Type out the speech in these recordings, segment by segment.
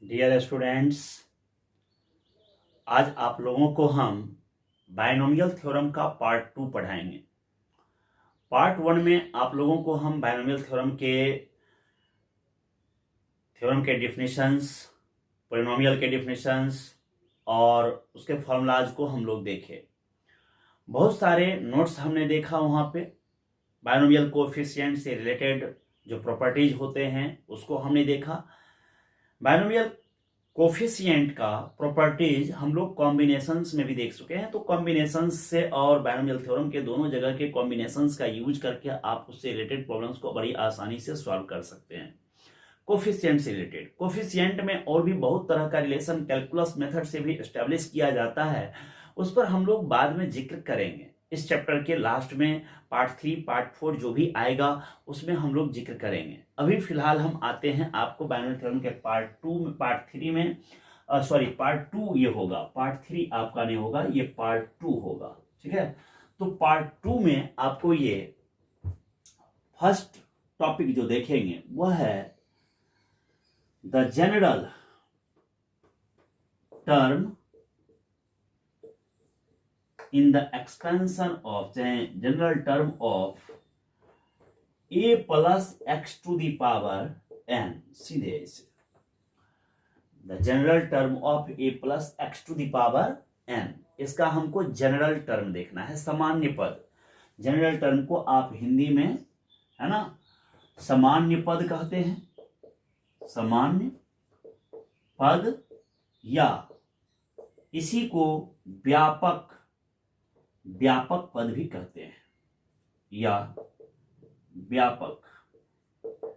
Dear students, आज आप लोगों को हम बायनोमियल थ्योरम का पार्ट 2 पढ़ाएंगे। पार्ट 1 में आप लोगों को हम बायनोमियल थ्योरम के डिफिनीशंस, पॉलिनोमियल के डिफिनीशंस और उसके फॉर्मूलाज को हम लोग देखे। बहुत सारे नोट्स हमने देखा वहाँ पे। बायनोमियल कोएफिशिएंट से रिलेटेड जो प्रॉपर्टीज होते हैं उसको हमने देखा। बायनोमियल कोफिशिएंट का प्रॉपर्टीज हम लोग कॉम्बिनेशंस में भी देख चुके हैं। तो कॉम्बिनेशंस से और बायनोमियल थ्योरम के दोनों जगह के कॉम्बिनेशंस का यूज करके आप उससे रिलेटेड प्रॉब्लम्स को बड़ी आसानी से सॉल्व कर सकते हैं। कोफिशिएंट से रिलेटेड, कोफिशिएंट में और भी बहुत तरह का रिलेशन कैलकुलस मेथड से भी एस्टेब्लिश किया जाता है, उस पर हम लोग बाद में जिक्र करेंगे। इस चैप्टर के लास्ट में पार्ट 3, पार्ट 4 जो भी आएगा उसमें हम लोग जिक्र करेंगे। अभी फिलहाल हम आते हैं आपको बायनोमियल थ्योरम के पार्ट 3 में पार्ट 2 ये होगा, पार्ट 3 आपका नहीं होगा, ये पार्ट 2 होगा। ठीक है, तो पार्ट 2 में आपको ये फर्स्ट टॉपिक जो देखेंगे वह है the general term in the expansion of general term of a plus x to the power n, सीधे ऐसे the general term of a plus x to the power n, इसका हमको जनरल टर्म देखना है, सामान्य पद। जनरल टर्म को आप हिंदी में है ना सामान्य पद कहते हैं, सामान्य पद, या इसी को व्यापक पद भी कहते हैं, या व्यापक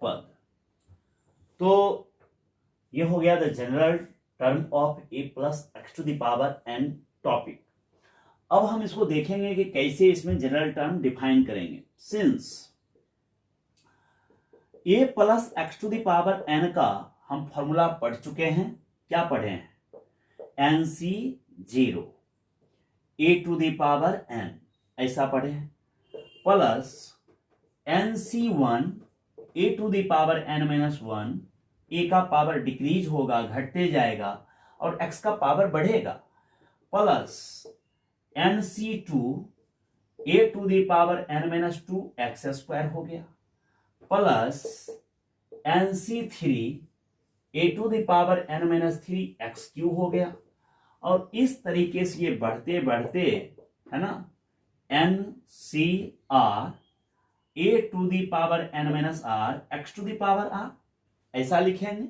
पद। तो ये हो गया the general term of A plus X to the power N topic. अब हम इसको देखेंगे कि कैसे इसमें जनरल टर्म डिफाइन करेंगे। Since A plus X to the power N का हम फॉर्मूला पढ़ चुके हैं। क्या पढ़े हैं? NC0 A to the power n, ऐसा पढ़े हैं, plus NC1 A to the power n-1, A का पावर डिक्रीज होगा, घटते जाएगा, और x का पावर बढ़ेगा, plus NC2 A to the power n-2 x² हो गया, plus NC3 A to the power n-3 x³ हो गया। और इस तरीके से ये बढ़ते बढ़ते है ना NCR A to the power n-r x to the power r, ऐसा लिखेंगे।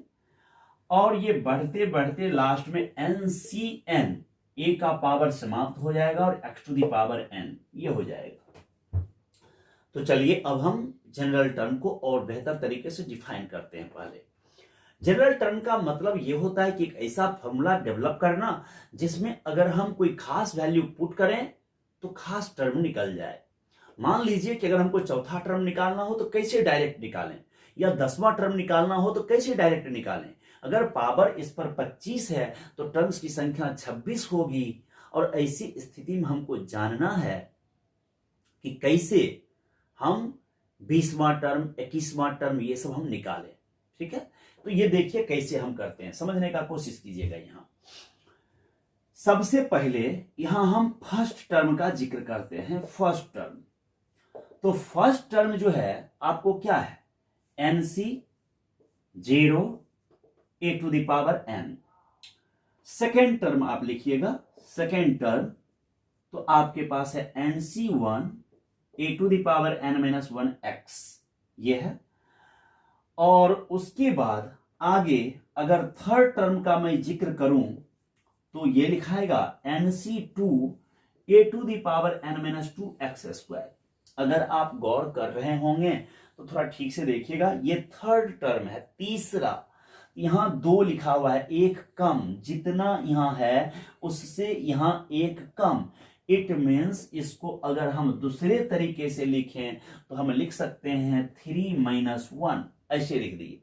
और ये बढ़ते बढ़ते लास्ट में NCN, ए का पावर समाप्त हो जाएगा और x to the power n ये हो जाएगा। तो चलिए अब हम जनरल टर्म को और बेहतर तरीके से डिफाइन करते हैं। पहले जनरल टर्म का मतलब यह होता है कि एक ऐसा फॉर्मूला डेवलप करना जिसमें अगर हम कोई खास वैल्यू पुट करें तो खास टर्म निकल जाए। मान लीजिए कि अगर हमको चौथा टर्म निकालना हो तो कैसे डायरेक्ट निकालें, या 10वां टर्म निकालना हो तो कैसे डायरेक्ट निकालें। अगर पावर इस पर 25 है तो टर्म्स की संख्या 26 होगी, और ऐसी स्थिति में हमको जानना है कि कैसे हम 20वां टर्म, 21वां टर्म ये सब हम निकालें। ठीक है, तो ये देखिए कैसे हम करते हैं, समझने का कोशिश कीजिएगा। यहां सबसे पहले यहां हम फर्स्ट टर्म का जिक्र करते हैं। फर्स्ट टर्म, तो फर्स्ट टर्म जो है आपको क्या है? NC0 A to the power n। Second term आप लिखिएगा, सेकेंड टर्म तो आपके पास है NC1 A to the power n-1 x, ये है। और उसके बाद आगे अगर थर्ड टर्म का मैं जिक्र करूं तो ये लिखाएगा NC2 A to the power n-2 x²। अगर आप गौर कर रहे होंगे तो थोड़ा ठीक से देखिएगा, ये थर्ड टर्म है, तीसरा। यहां 2 लिखा हुआ है, एक कम, जितना यहां है उससे यहां एक कम। इट मीन्स इसको अगर हम दूसरे तरीके से लिखें तो हम लिख सकते हैं 3 - 1, ऐसे लिख दिए।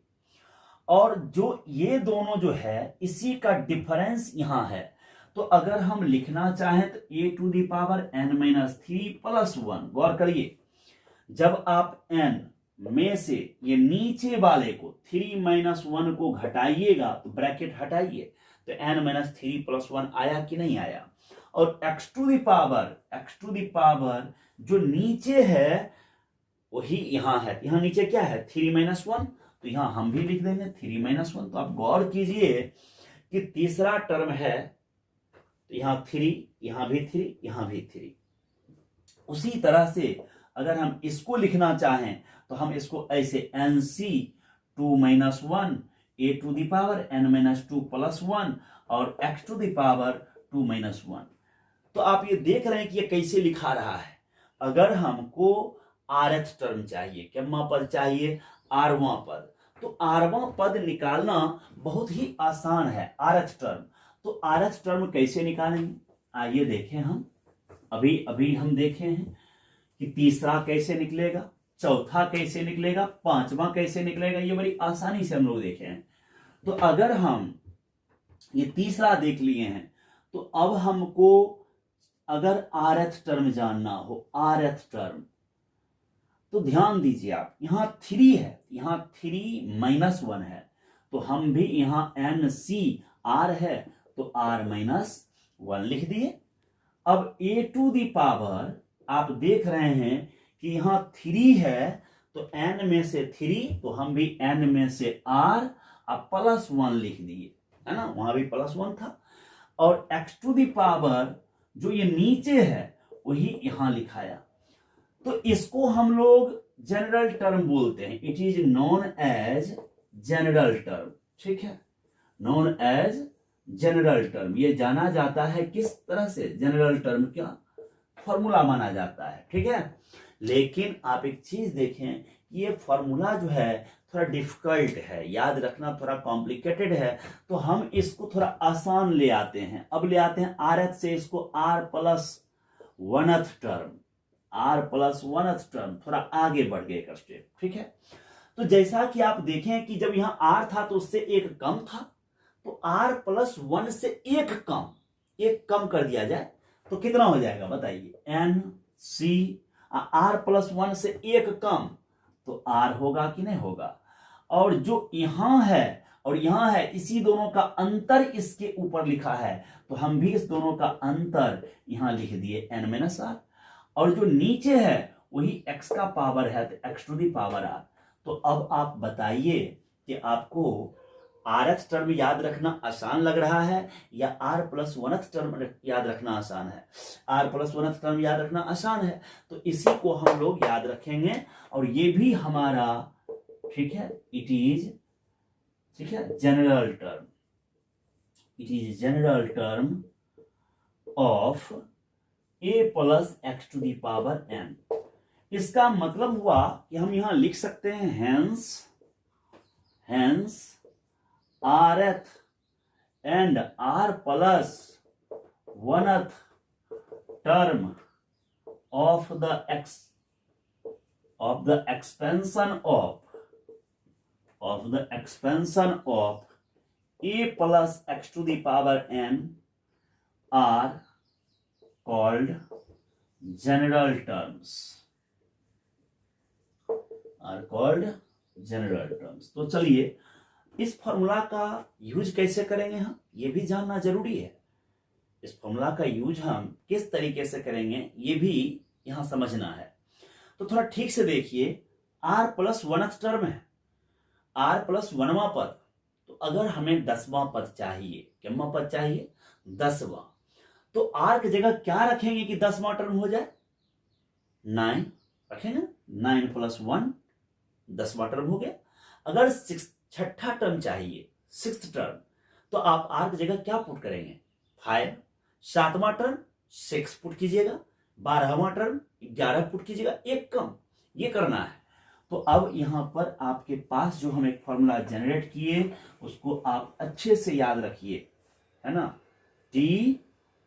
और जो ये दोनों जो है इसी का डिफरेंस यहां है। तो अगर हम लिखना चाहें तो ए टू दी पावर n-3 + 1, गौर करिए, जब आप n में से ये नीचे वाले को 3 - 1 को घटाइएगा तो ब्रैकेट हटाइए तो n-3 + 1 आया कि नहीं आया। और x टू द पावर जो नीचे है वही यहां है। यहां नीचे क्या है 3 - 1, तो यहां हम भी लिख देंगे 3 - 1। तो आप गौर कीजिए कि तीसरा टर्म है तो यहां 3, यहां भी 3, यहां भी 3। उसी तरह से अगर हम इसको लिखना चाहें तो हम इसको ऐसे nc2 - 1 a to the power n-2 + 1 और x टू द पावर 2 - 1। तो आप ये देख रहे हैं कि ये कैसे लिखा रहा है। अगर हमको rth टर्म चाहिए, क्या पद चाहिए, rवां पद, तो rवां पद निकालना बहुत ही आसान है। rth टर्म, तो rth टर्म कैसे निकालेंगे, आइए देखें। हम अभी हम देखे हैं कि तीसरा कैसे निकलेगा, चौथा कैसे निकलेगा, पांचवा कैसे निकलेगा, ये बड़ी आसानी से हम लोग देखे हैं। तो अगर हम ये तीसरा देख लिए हैं तो अब हमको अगर rth टर्म जानना हो, rth टर्म, तो ध्यान दीजिए आप, यहां 3 है, यहां 3 - 1 है, तो हम भी यहां nc r है तो r - 1 लिख दिए। अब a टू द पावर आप देख रहे हैं कि यहां 3 है तो n में से 3, तो हम भी n में से r अब +1 लिख दिए, है ना, वहां भी +1 था। और x टू द पावर जो ये नीचे है वही यहां लिखाया, तो इसको हम लोग जनरल टर्म बोलते हैं। It is known as general term, ठीक है, नोन एज जनरल टर्म। ये जाना जाता है किस तरह से, जनरल टर्म का फॉर्मूला माना जाता है, ठीक है। लेकिन आप एक चीज देखें, ये फॉर्मूला जो है थोड़ा डिफिकल्ट है, याद रखना थोड़ा कॉम्प्लिकेटेड है, तो हम इसको थोड़ा आसान ले आते हैं। अब ले आते हैं rth से इसको r + 1th term, r + 1th term, थोड़ा आगे बढ़ गए एक स्टेप, ठीक है। तो जैसा कि आप देखें कि जब यहां r था तो उससे एक कम था, तो r + 1 से एक कम कर दिया जाए तो कितना हो जाएगा बताइए, nc। r + 1 से एक कम तो r होगा कि नहीं होगा। और जो यहां है और यहां है, इसी दोनों का अंतर इसके ऊपर लिखा है, तो हम भी इस दोनों का अंतर यहां लिख दिए n - r। और जो नीचे है वही x का पावर है तो x to the power r। तो अब आप बताइए कि आपको rth टर्म याद रखना आसान लग रहा है या r + 1th टर्म याद रखना आसान है। r + 1th टर्म याद रखना आसान है, तो इसी को हम लोग याद रखेंगे। और ये भी हमारा, ठीक है, इट इज, ठीक है, general term, it is general term of a + x to the power n। इसका मतलब हुआ कि हम यहां लिख सकते हैं hence rth and r + 1th term of the expansion of a + x to the power n are called general terms, तो चलिए इस फॉर्मूला का यूज कैसे करेंगे हम, ये भी जानना जरूरी है। इस फॉर्मूला का यूज हम किस तरीके से करेंगे ये भी यहां समझना है। तो थोड़ा ठीक से देखिए, r + 1th टर्म है, r + 1वां पद, तो अगर हमें 10वां पद चाहिए, कितना पद चाहिए, 10वां, तो r की जगह क्या रखेंगे कि 10वां टर्म हो जाए, 9 रखेंगे, 9 + 1 10वां टर्म हो गया। अगर छठा टर्म चाहिए, 6th टर्म, तो आप r की जगह क्या पुट करेंगे, 5। 7वां टर्म 6 पुट कीजिएगा, 12वां टर्म 11 पुट कीजिएगा, एक कम, ये करना है। तो अब यहां पर आपके पास जो हम एक फॉर्मूला जनरेट किए उसको आप अच्छे से याद रखिए, है ना,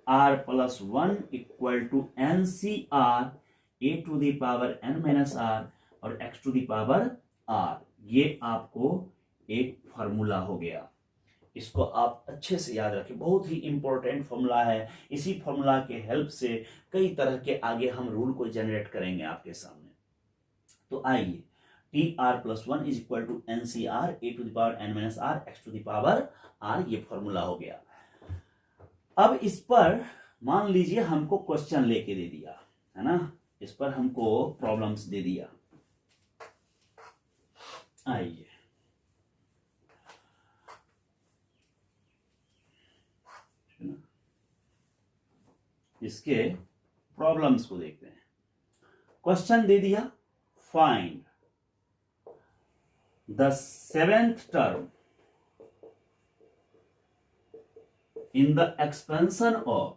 r + 1 = ncr a to the power n - r और x to the power r। ये आपको एक फॉर्मूला हो गया, इसको आप अच्छे से याद रखें, बहुत ही इंपॉर्टेंट फॉर्मूला है। इसी फॉर्मूला के हेल्प से कई तरह के आगे हम रूल को जनरेट करेंगे आपके सामने। तो आइए TR+1 is equal to NCR A⁻n - R(x⁻r), ये फॉर्मूला हो गया। अब इस पर मान लीजिए हमको क्वेश्चन लेके दे दिया है ना, इस पर हमको प्रॉब्लम्स दे दिया। आइए इसके प्रॉब्लम्स को देखते हैं। क्वेश्चन दे दिया, find the 7th term in the expansion of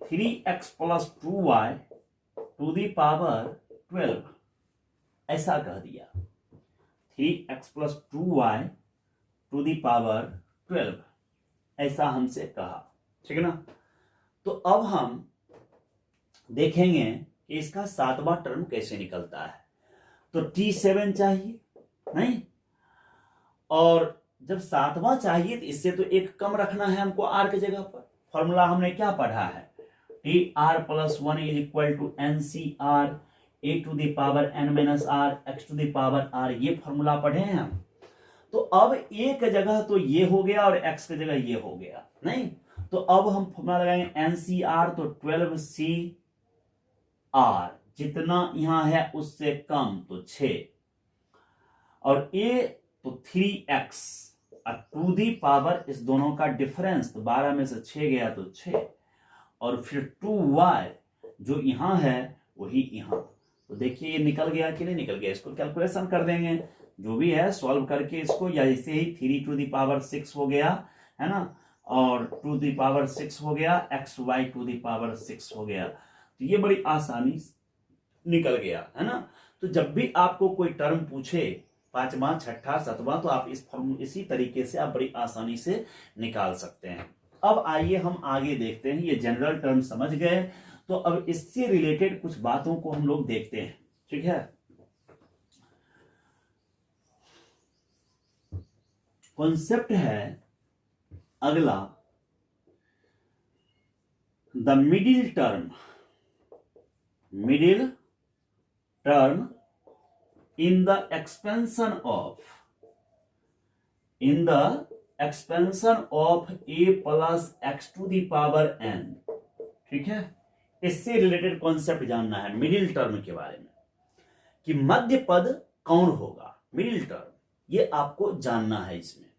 3x plus 2y to the power 12, ऐसा कह दिया 3x plus 2y to the power 12, ऐसा हमसे कहा, ठीक है ना। तो अब हम देखेंगे कि इसका 7वां टर्म कैसे निकलता है। तो T7 चाहिए नहीं, और जब 7वां चाहिए तो इससे तो एक कम रखना है हमको R के जगह पर। फॉर्मूला हमने क्या पढ़ा है, TR+1 is equal to NCR A⁻n - R x⁻r, ये फॉर्मूला पढ़े हैं हम। तो अब A की जगह तो ये हो गया और X की जगह ये हो गया नहीं, तो अब हम फॉर्मूला लगाएंगे NCR, तो 12CR, जितना यहां है उससे कम तो 6, और A तो 3x टू दी पावर, इस दोनों का डिफरेंस तो 12 में से 6 गया तो 6, और फिर 2y जो यहां है वही यहां। तो देखिए ये निकल गया कि नहीं निकल गया, इसको कैलकुलेशन कर देंगे जो भी है सॉल्व करके इसको, या इसे ही 3 टू दी पावर 6 हो गया है ना, और 2 दी पावर 6 हो गया, xy टू दी पावर 6 हो गया। तो ये बड़ी आसानी निकल गया है ना। तो जब भी आपको कोई टर्म पूछे 5वां 6ठा 7वां, तो आप इसी तरीके से आप बड़ी आसानी से निकाल सकते हैं। अब आइए हम आगे देखते हैं, ये जनरल टर्म समझ गए, तो अब इससे रिलेटेड कुछ बातों को हम लोग देखते हैं, ठीक है। कॉन्सेप्ट है अगला, the middle term in the expansion of a plus x to the power n, ठीक है। इससे रिलेटेड कॉन्सेप्ट जानना है मिडिल टर्म के बारे में, कि मध्य पद कौन होगा, मिडिल टर्म, ये आपको जानना है इसमें।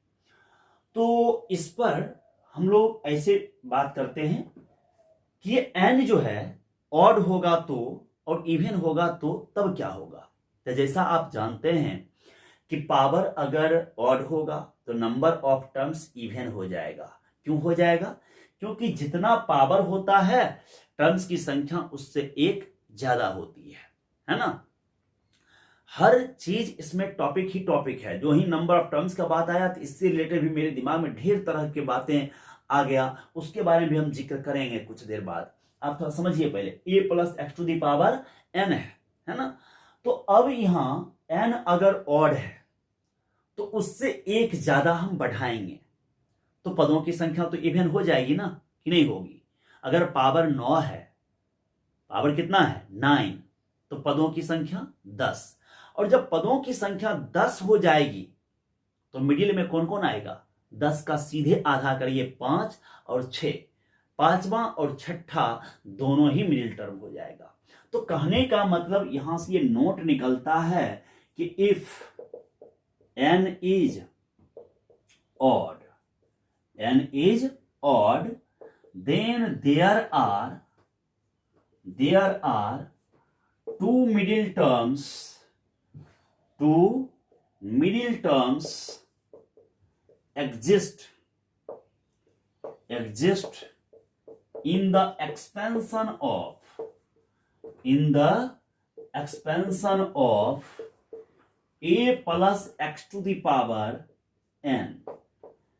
तो इस पर हम लोग ऐसे बात करते हैं कि ये n जो है ऑड होगा तो और इवन होगा तो तब क्या होगा। तो जैसा आप जानते हैं कि पावर अगर ऑड होगा तो नंबर ऑफ टर्म्स इवन हो जाएगा। क्यों हो जाएगा? क्योंकि जितना पावर होता है टर्म्स की संख्या उससे एक ज्यादा होती है ना। हर चीज इसमें टॉपिक ही टॉपिक है। जो ही नंबर ऑफ टर्म्स का बात आया तो इससे रिलेटेड भी मेरे दिमाग में ढेर तरह की बातें आ गया, उसके बारे में भी हम जिक्र करेंगे कुछ देर बाद। आप थोड़ा समझिए पहले, a plus X to the power n है ना। तो अब यहां n अगर ऑड है तो उससे एक ज्यादा हम बढ़ाएंगे तो पदों की संख्या तो इवन हो जाएगी ना, कि नहीं होगी। अगर पावर 9 है, पावर कितना है 9, तो पदों की संख्या 10, और जब पदों की संख्या 10 हो जाएगी तो मिडिल में कौन कौन आएगा, 10 का सीधे आधा करिए 5 और 6, 5वां और 6ठा दोनों ही मिडिल टर्म हो जाएगा। तो कहने का मतलब यहां से ये नोट निकलता है कि if n is odd, then there are two middle terms exist in the expansion of a plus X to the power n।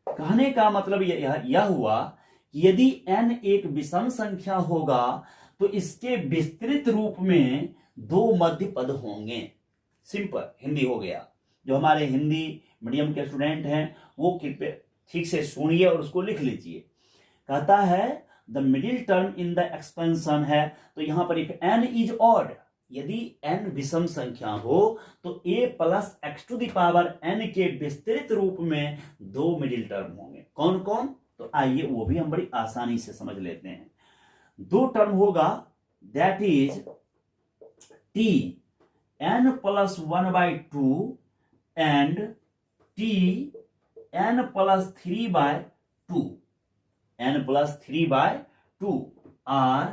कहने का मतलब यह हुआ कि यदि n एक विषम संख्या होगा तो इसके विस्तृत रूप में दो मध्य पद होंगे। सिंपल हिंदी हो गया। जो हमारे हिंदी मीडियम के स्टूडेंट हैं वो ठीक से सुनिए और उसको लिख लीजिए। कहता है the middle term in the expansion है, तो यहां पर इफ n इज ऑड, यदि n विषम संख्या हो तो a plus X to the power n के विस्तृत रूप में दो मिडिल टर्म होंगे। कौन कौन? तो आइए वो भी हम बड़ी आसानी से समझ लेते हैं। दो टर्म होगा, that is t n plus 1/2 and t n plus 3/2, n plus 3/2 are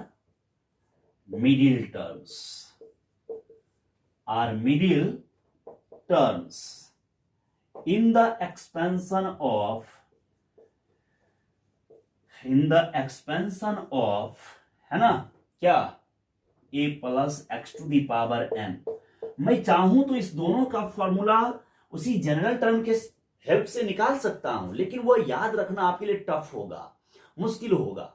middle terms, are middle terms in the expansion of है ना क्या, a plus X to the power n। मैं चाहूं तो इस दोनों का फॉर्मूला उसी जनरल टर्म के हेल्प से निकाल सकता हूं, लेकिन वो याद रखना आपके लिए टफ होगा, मुश्किल होगा।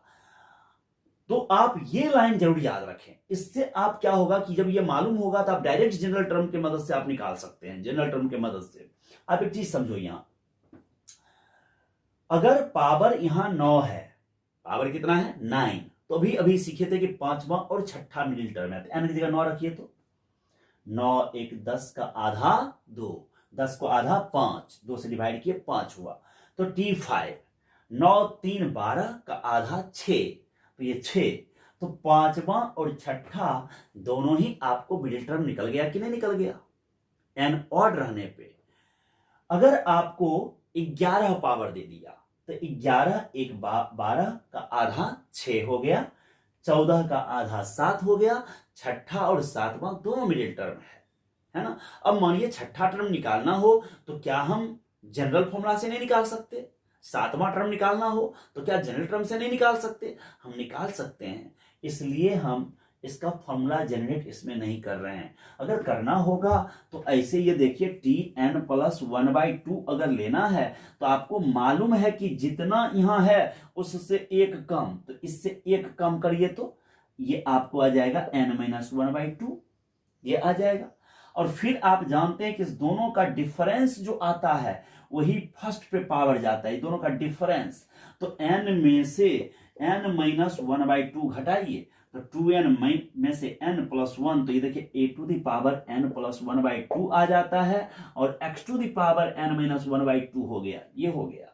तो आप ये लाइन जरूर याद रखें, इससे आप क्या होगा कि जब ये मालूम होगा तो आप डायरेक्ट जनरल टर्म की मदद से आप निकाल सकते हैं। जनरल टर्म की मदद से आप एक चीज समझो, यहां अगर पावर यहां 9 है, पावर कितना है 9, तो अभी सीखे थे कि पांचवा और छठा मिडिल टर्म है, तो n की जगह 9 रखिए, तो 9 1 10 का आधा 2, 10 को आधा 5, 2 से डिवाइड किए 5 हुआ, तो t5, 9 3 12 का आधा 6, तो ये 6, तो पांचवा और छठा दोनों ही आपको मिडिल टर्म निकल गया कि नहीं निकल गया, एन ऑड रहने पे। अगर आपको 11 पावर दे दिया तो 11 1 12 का आधा 6 हो गया, 14 का आधा 7 हो गया, छठा और सातवां दोनों मिडिल टर्म है ना। अब मानिए छठा टर्म निकालना हो तो क्या हम जनरल फॉर्मूला से नहीं निकाल सकते? सातवां टर्म निकालना हो तो क्या जनरल टर्म से नहीं निकाल सकते? हम निकाल सकते हैं, इसलिए हम इसका फॉर्मूला जनरेट इसमें नहीं कर रहे हैं। अगर करना होगा तो ऐसे ये देखिए tn प्लस 1/2 अगर लेना है तो आपको मालूम है कि जितना यहां है उससे एक कम, तो इससे एक कम करिए तो ये आपको आ जाएगा n माइनस 1/2, ये आ जाएगा। और फिर आप जानते हैं कि इस दोनों का डिफरेंस जो आता है वही फर्स्ट पे पावर जाता है, दोनों का डिफरेंस। तो n में से n माइनस 1/2 घटाइए तो 2n में से n प्लस 1, तो ये देखिए a to the power n plus 1/2 आ जाता है और x to the power n minus 1/2 हो गया, ये हो गया,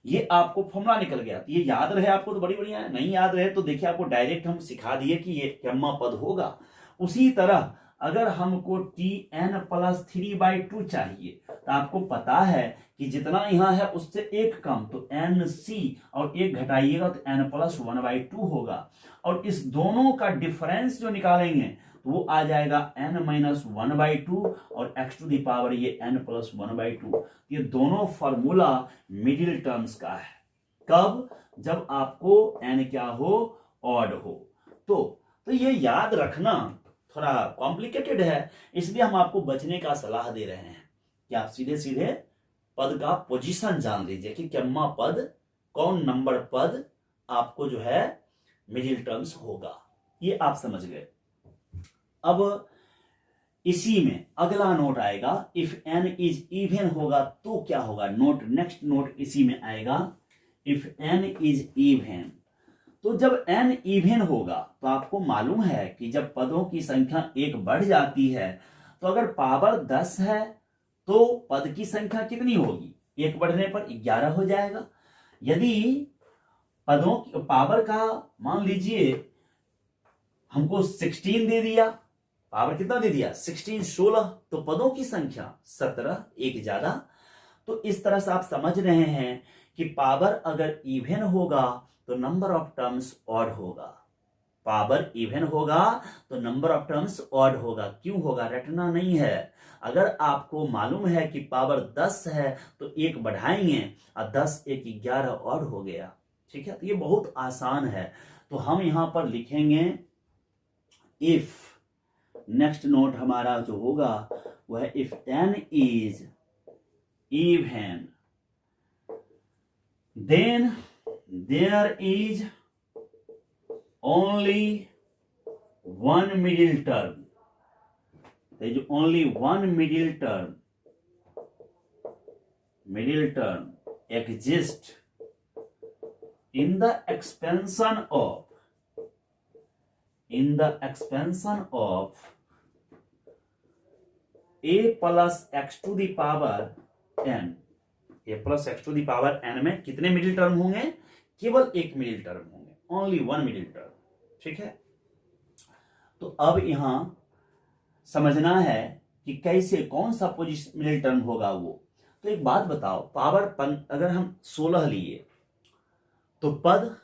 ये आपको फॉर्मूला निकल गया। तो ये याद रहे आपको तो बड़ी बढ़िया है, नहीं याद रहे तो देखिए आपको डायरेक्ट हम सिखा दिए कि ये गम्मा पद होगा। उसी तरह अगर हमको tn प्लस 3/2 चाहिए तो आपको पता है कि जितना यहां है उससे एक कम, तो nc और एक घटाइएगा तो n प्लस 1/2 होगा, और इस दोनों का डिफरेंस जो निकालेंगे तो वो आ जाएगा n माइनस 1/2 और x टू दी पावर ये n प्लस 1/2। ये दोनों फॉर्मूला मिडिल टर्म्स का है। कब? जब आपको n क्या हो, ऑड हो। तो ये याद रखना थोड़ा कॉम्प्लिकेटेड है, इसलिए हम आपको बचने का सलाह दे रहे हैं कि आप सीधे सीधे पद का पोजीशन जान लीजिए कि गम्मा पद कौन नंबर पद आपको जो है मिडिल टर्म्स होगा, ये आप समझ गए। अब इसी में अगला नोट आएगा, इफ n इज इवन होगा तो क्या होगा, नोट नेक्स्ट नोट इसी में आएगा, इफ n इज इवन। तो जब n इवन होगा तो आपको मालूम है कि जब पदों की संख्या एक बढ़ जाती है तो अगर पावर 10 है तो पद की संख्या कितनी होगी, एक बढ़ने पर 11 हो जाएगा। यदि पदों की पावर का मान लीजिए हमको 16 दे दिया, पावर कितना दे दिया 16 16, तो पदों की संख्या 17, एक ज्यादा। तो इस तरह से आप समझ रहे हैं कि पावर अगर इवन होगा तो नंबर ऑफ टर्म्स ऑड होगा, पावर इवन होगा तो नंबर ऑफ टर्म्स ऑड होगा। क्यों होगा, रटना नहीं है। अगर आपको मालूम है कि पावर 10 है तो एक बढ़ाएंगे और 10 1 11 ऑड हो गया, ठीक है। तो ये बहुत आसान है, तो हम यहां पर लिखेंगे इफ, नेक्स्ट नोट हमारा जो होगा वह है if n is even then there is only one middle term, there is only one middle term exists in the expansion of a plus x to the power n, a plus x to the power n में कितने middle term होंगे? केवल एक middle term होंगे, only one middle term. ठीक है, तो अब यहां समझना है कि कैसे, कौन सा पोजिशन मिडिल टर्म होगा वो। तो एक बात बताओ, पावर अगर हम 16 लिए तो पद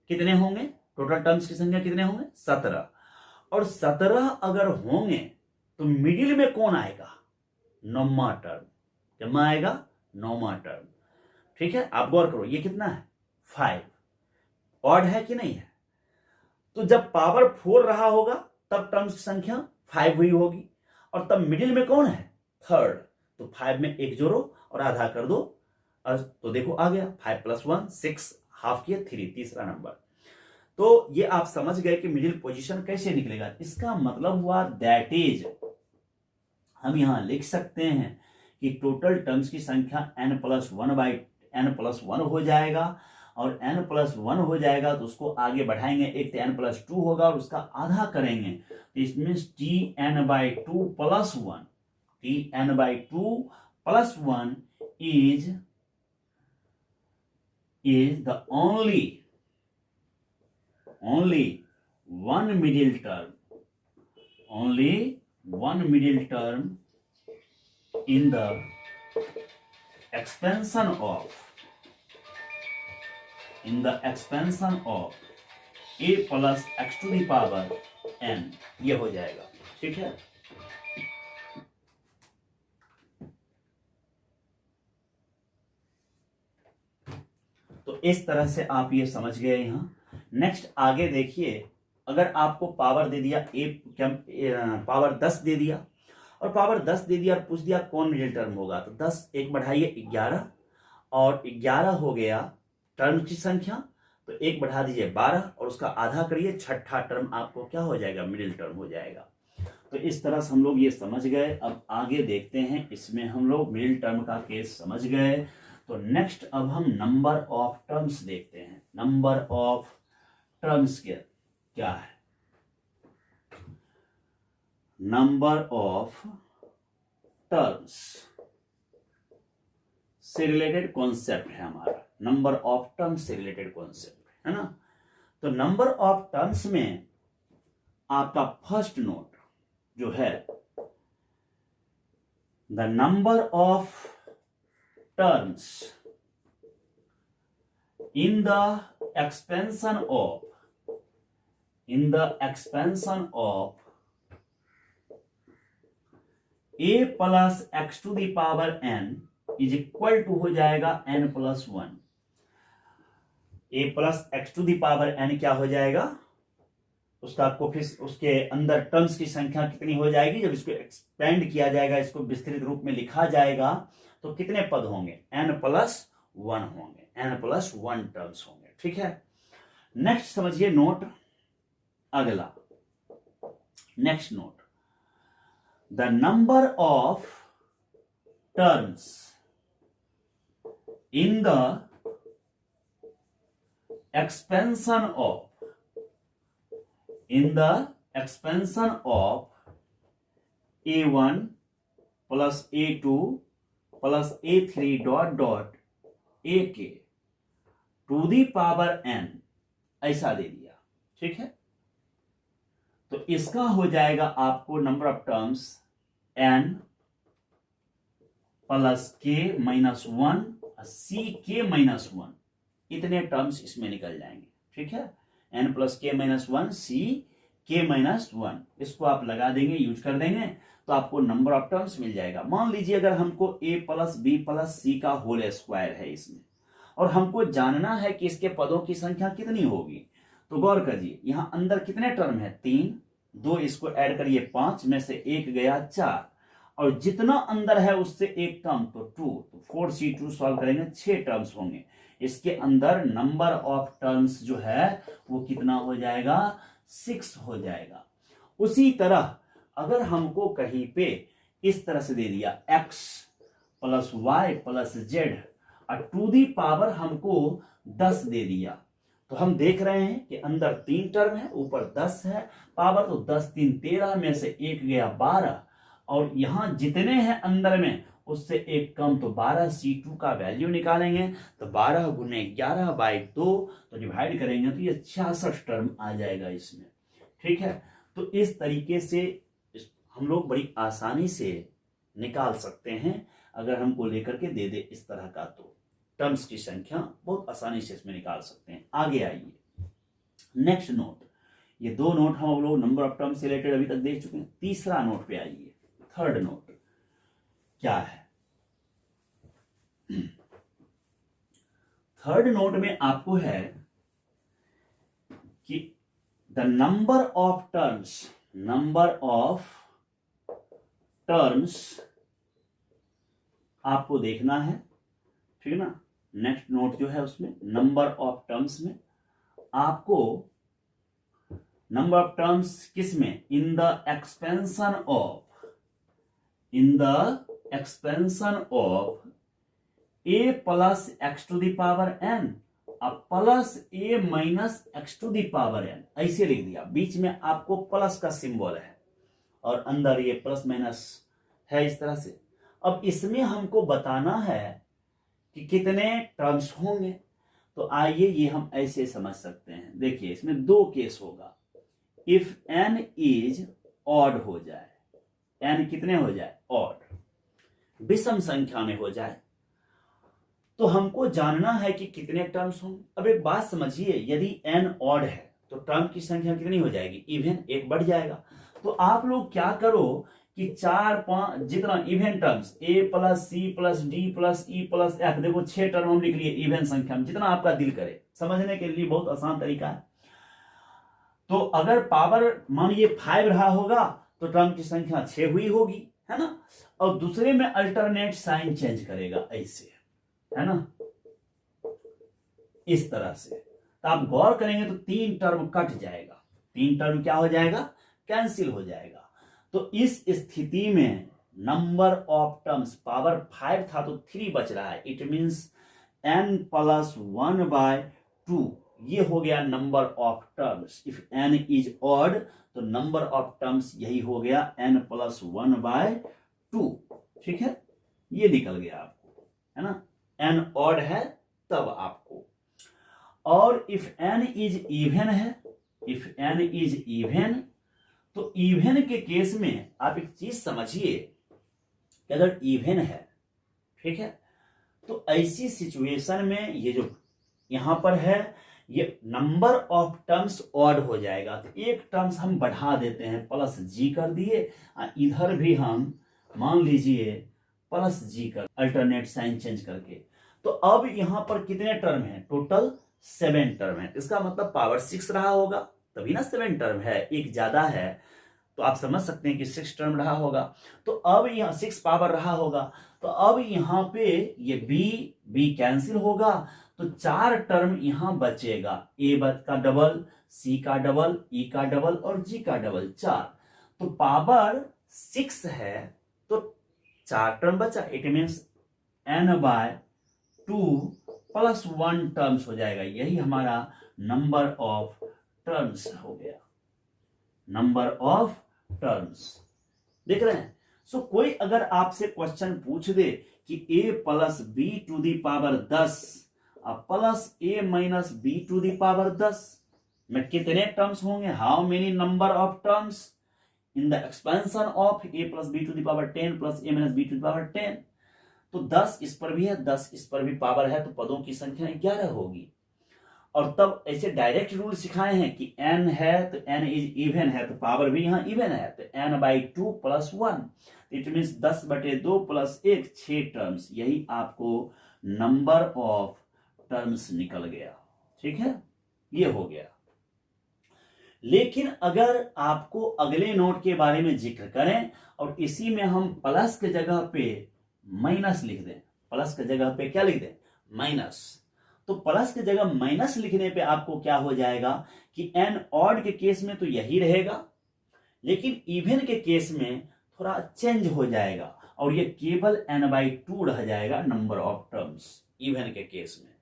कितने होंगे? टोटल टर्म्स की संख्या कितने होंगे? 17। और 17 अगर होंगे तो मिडिल में कौन आएगा? नौवां टर्म। कितना आएगा? नौवां टर्म। ठीक है, आप गौर करो, ये कितना है? 5। ऑड है कि नहीं है? तो जब पावर 4 रहा होगा तब टर्म्स की संख्या 5 हुई होगी, और तब मिडिल में कौन है? थर्ड। तो 5 में एक जोड़ो और आधा कर दो, तो देखो आ गया 5 + 1 6, हाफ किया 3, तीसरा नंबर। तो ये आप समझ गए कि मिडिल पोजीशन कैसे निकलेगा। इसका मतलब हुआ दैट इज, हम यहां लिख सकते हैं कि टोटल टर्म्स की संख्या n+1/n+1 हो जाएगा, और n+1 हो जाएगा तो उसको आगे बढ़ाएंगे, एक तो n+2 होगा और उसका आधा करेंगे, तो इसमें tn/2 + 1, tn/2 + 1 is the only one middle term, in the expansion of a plus x to the power n, ये हो जाएगा। ठीक है, तो इस तरह से आप ये समझ गए। यहां नेक्स्ट आगे देखिए, अगर आपको पावर दे दिया पावर 10 दे दिया, और पावर 10 दे दिया और पूछ दिया कौन मिडिल टर्म होगा, तो 10 एक बढ़ाइए 11, और 11 हो गया टर्म की संख्या, तो एक बढ़ा दीजिए 12 और उसका आधा करिए, छठा टर्म आपको क्या हो जाएगा? मिडिल टर्म हो जाएगा। तो इस तरह से हम लोग ये समझ गए। अब आगे देखते हैं, इसमें हम लोग मिडिल टर्म का केस समझ गए, तो नेक्स्ट अब हम नंबर ऑफ टर्म्स देखते हैं। नंबर ऑफ टर्म्स क्या है? नंबर ऑफ टर्म्स से रिलेटेड कॉन्सेप्ट है हमारा, नंबर ऑफ टर्म्स से रिलेटेड कॉन्सेप्ट है ना। तो नंबर ऑफ टर्म्स में आपका फर्स्ट नोट जो है, the number of terms in the expansion of a plus x to the power n is equal to हो जाएगा n+1। a plus x to the power n क्या हो जाएगा? उसका आपको फिर उसके अंदर टर्म्स की संख्या कितनी हो जाएगी? जब इसको एक्सपेंड किया जाएगा, इसको विस्तृत रूप में लिखा जाएगा, तो कितने पद होंगे? n+1 होंगे, n+1 टर्म्स होंगे। ठीक है, नेक्स्ट समझिए नोट अगला। Next note, the number of terms in the expansion of a1 plus a2 plus a3 dot ak to the power n, ऐसा दे दिया। ठीक है, तो इसका हो जाएगा आपको number of terms n plus k-1 ck-1, इतने टर्म्स इसमें निकल जाएंगे। ठीक है, n प्लस k-1 ck-1, इसको आप लगा देंगे, यूज कर देंगे, तो आपको नंबर ऑफ टर्म्स मिल जाएगा। मान लीजिए अगर हमको a plus b plus c का होल स्क्वायर है इसमें, और हमको जानना है कि इसके पदों की संख्या कितनी होगी, तो गौर करिए यहां अंदर कितने टर्म है? 3, 2 इसको ऐड करिए 5 में से 1 गया 4, और जितना अंदर है उससे एक कम तो 2, तो 4c2 सॉल्व करेंगे 6 टर्म्स होंगे। इसके अंदर नंबर ऑफ टर्म्स जो है वो कितना हो जाएगा? 6 हो जाएगा। उसी तरह अगर हमको कहीं पे इस तरह से दे दिया x plus y plus z, और टू दी पावर हमको 10 दे दिया। तो हम देख रहे हैं कि अंदर 3 टर्म है, ऊपर 10 है पावर, तो 10 3 13 में से 1 गया 12, और यहां जितने हैं अंदर में उससे एक कम, तो 12 C2 का वैल्यू निकालेंगे तो 12 गुने 11/2, तो डिवाइड करेंगे तो ये 66 टर्म आ जाएगा इसमें। ठीक है, तो इस तरीके से हम लोग बड़ी आसानी से निकाल सकते हैं, अगर हमको लेकर के दे दे इस तरह का, तो टर्म्स की संख्या बहुत आसानी से इसमें निकाल सकते हैं। आगे आइए, नेक्स्ट नोट, ये 2 नोट हम लोग नंबर ऑफ टर्म्स से रिलेटेड अभी तक देख चुके हैं। तीसरा नोट पे आइए, थर्ड नोट क्या है। थर्ड नोट में आपको है कि द नंबर ऑफ टर्म्स आपको देखना है, ठीक है ना। नेक्स्ट नोट जो है उसमें नंबर ऑफ टर्म्स में आपको नंबर ऑफ टर्म्स किस में, in the expansion of a plus x to the power n plus a minus x to the power n, ऐसे लिख दिया। बीच में आपको प्लस का सिंबल है और अंदर ये प्लस माइनस है इस तरह से। अब इसमें हमको बताना है कि कितने टर्म्स होंगे, तो आइए ये हम ऐसे समझ सकते हैं। देखिए इसमें 2 केस होगा, इफ n इज ऑड हो जाए, n कितने हो जाए, ऑड, विषम संख्या में हो जाए, तो हमको जानना है कि कितने टर्म्स होंगे। अब एक बात समझिए, यदि n ऑड है तो टर्म की संख्या कितनी हो जाएगी, इवन, 1 बढ़ जाएगा। तो आप लोग क्या करो कि 4 5 जितना even terms a plus c plus d plus e plus f, देखो 6 टर्म हम लिख लिए इवन संख्या में, जितना आपका दिल करे, समझने के लिए बहुत आसान तरीका है। तो अगर पावर मानिए 5 रहा होगा तो टर्म की संख्या 6 हुई होगी, है ना। और दूसरे में अल्टरनेट साइन चेंज करेगा, ऐसे, है ना, इस तरह से। तो आप गौर करेंगे तो 3 टर्म कट जाएगा, 3 टर्म क्या हो जाएगा, कैंसिल हो जाएगा। तो इस स्थिति में नंबर ऑफ टर्म्स, पावर 5 था तो 3 बच रहा है, इट मींस n प्लस 1/2, ये हो गया number of terms. If n is odd तो नंबर ऑफ टर्म्स यही हो गया n प्लस 1/2, ठीक है, ये निकल गया आपको, है ना। n ऑड है तब आपको, और इफ n इज इवन है, इफ n इज इवन, तो इवन के केस में आप एक चीज समझिए कि अगर इवन है, ठीक है, तो ऐसी सिचुएशन में ये जो यहां पर है, ये नंबर ऑफ टर्म्स ऑड हो जाएगा। तो एक टर्म्स हम बढ़ा देते हैं, प्लस जी कर दिए, इधर भी हम मान लीजिए प्लस जी कर, अल्टरनेट साइन चेंज करके। तो अब यहां पर कितने टर्म हैं, टोटल 7 टर्म है। इसका मतलब पावर 6 रहा होगा, तभी ना 7 टर्म है, एक ज्यादा है, तो आप समझ सकते हैं कि 6 टर्म रहा होगा। तो अब यहाँ 6 पावर रहा होगा, तो अब यहाँ पे ये b कैंसिल होगा, तो 4 टर्म यहां बचेगा, a का डबल, c का डबल, e का डबल और g का डबल, 4। तो पावर 6 है तो 4 टर्म बचा, it means n/2 plus 1 terms हो जाएगा। यही हमारा नंबर ऑफ टर्म्स हो गया, नंबर ऑफ टर्म्स। देख रहे हैं। सो कोई अगर आपसे क्वेश्चन पूछ दे कि a plus b to the power 10 plus a minus b to the power 10 में कितने टर्म्स होंगे, how many number of terms in the expansion of a plus b to the power 10 plus a minus b to the power 10, तो 10 इस पर भी है, 10 इस पर भी पावर है, तो पदों की संख्या 11 होगी। और तब ऐसे डायरेक्ट रूल सिखाए हैं कि n है तो n इज इवन है, तो पावर भी यहां इवन है, तो n/2 plus 1, it means 10/2 plus 1, 6 terms, यही आपको नंबर ऑफ टर्म्स निकल गया। ठीक है, ये हो गया। लेकिन अगर आपको अगले नोट के बारे में जिक्र करें और इसी में हम प्लस के जगह पे माइनस लिख दें, प्लस के जगह पे क्या लिख दें, माइनस, तो प्लस की जगह माइनस लिखने पे आपको क्या हो जाएगा कि n ऑड के केस में तो यही रहेगा, लेकिन इवन के केस में थोड़ा चेंज हो जाएगा और ये केवल n/2 रह जाएगा नंबर ऑफ टर्म्स, इवन के केस में,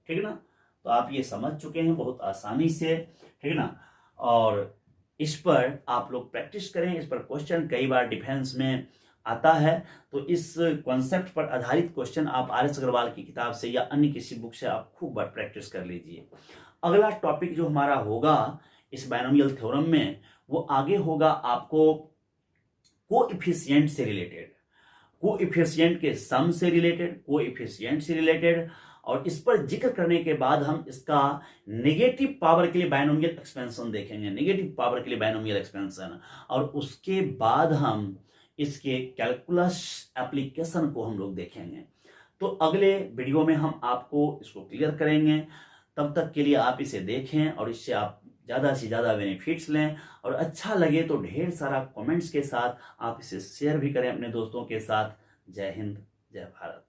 ठीक है ना। तो आप ये समझ चुके हैं बहुत आसानी से, ठीक है ना। और इस पर आप लोग प्रैक्टिस करें, इस पर क्वेश्चन कई बार डिफेंस में आता है, तो इस कॉन्सेप्ट पर आधारित क्वेश्चन आप RS अग्रवाल की किताब से या अन्य किसी बुक से आप खूब बार प्रैक्टिस कर लीजिए। अगला टॉपिक जो हमारा होगा इस बायनोमियल थ्योरम में, वो आगे होगा आपको कोएफिशिएंट से रिलेटेड, कोएफिशिएंट के सम से रिलेटेड, कोएफिशिएंट से रिलेटेड, और इस पर जिक्र करने के बाद हम इसका नेगेटिव पावर के लिए बायनोमियल एक्सपेंशन देखेंगे, नेगेटिव पावर के लिए बायनोमियल एक्सपेंशन, और उसके बाद हम इसके कैलकुलस एप्लीकेशन को हम लोग देखेंगे। तो अगले वीडियो में हम आपको इसको क्लियर करेंगे। तब तक के लिए आप इसे देखें और इससे आप ज़्यादा से ज़्यादा बेनिफिट्स लें, और अच्छा लगे तो ढेर सारा कमेंट्स के साथ आप इसे शेयर भी करें अपने दोस्तों के साथ। जय हिंद, जय भारत।